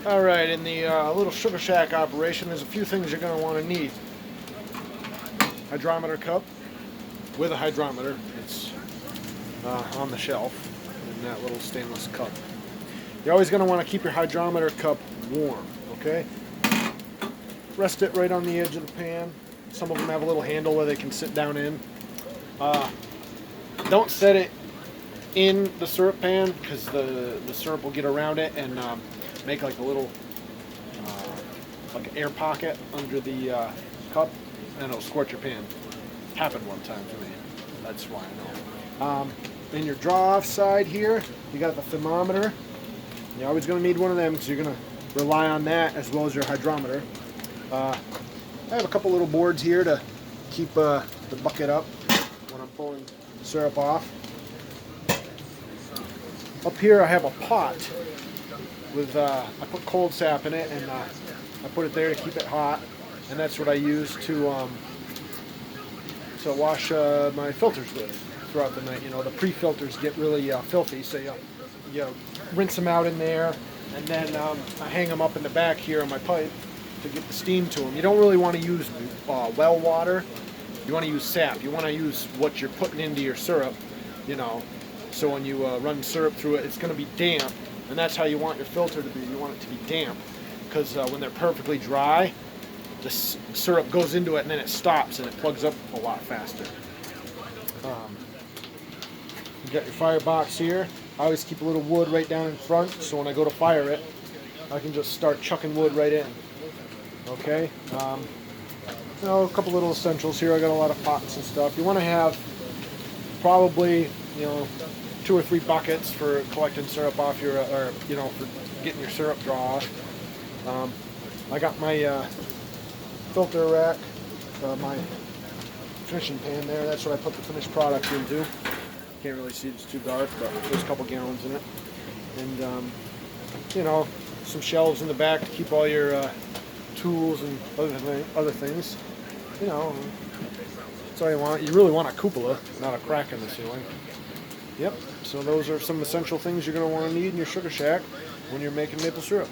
Alright, in the little sugar shack operation, there's a few things you're going to want to need. Hydrometer cup with a hydrometer. It's on the shelf in that little stainless cup. You're always going to want to keep your hydrometer cup warm, okay? Rest it right on the edge of the pan. Some of them have a little handle where they can sit down in. Don't set it in the syrup pan because the syrup will get around it and make like a little like an air pocket under the cup, and it'll scorch your pan. Happened one time to me. That's why I know. In your draw off side here, you got the thermometer. You're always going to need one of them because you're going to rely on that as well as your hydrometer. I have a couple little boards here to keep the bucket up when I'm pulling syrup off. Up here I have a pot with, I put cold sap in it, and I put it there to keep it hot, and that's what I use to wash my filters with throughout the night. You know, the pre-filters get really filthy, so you rinse them out in there, and then I hang them up in the back here on my pipe to get the steam to them. You don't really want to use well water. You want to use sap. You want to use what you're putting into your syrup, you know, so when you run syrup through it, it's going to be damp, and that's how you want your filter to be. You want it to be damp, because when they're perfectly dry, the syrup goes into it and then it stops and it plugs up a lot faster. You got your firebox here. I always keep a little wood right down in front, so when I go to fire it, I can just start chucking wood right in. Okay. A couple little essentials here. I got a lot of pots and stuff. You want to have probably, 2 or 3 buckets for collecting syrup off your, for getting your syrup draw off. I got my filter rack, my finishing pan there. That's what I put the finished product into. Can't really see, it's too dark, but there's a couple gallons in it. And, some shelves in the back to keep all your tools and other things. That's all you want. You really want a cupola, not a crack in the ceiling. Yep, so those are some essential things you're going to want to need in your sugar shack when you're making maple syrup.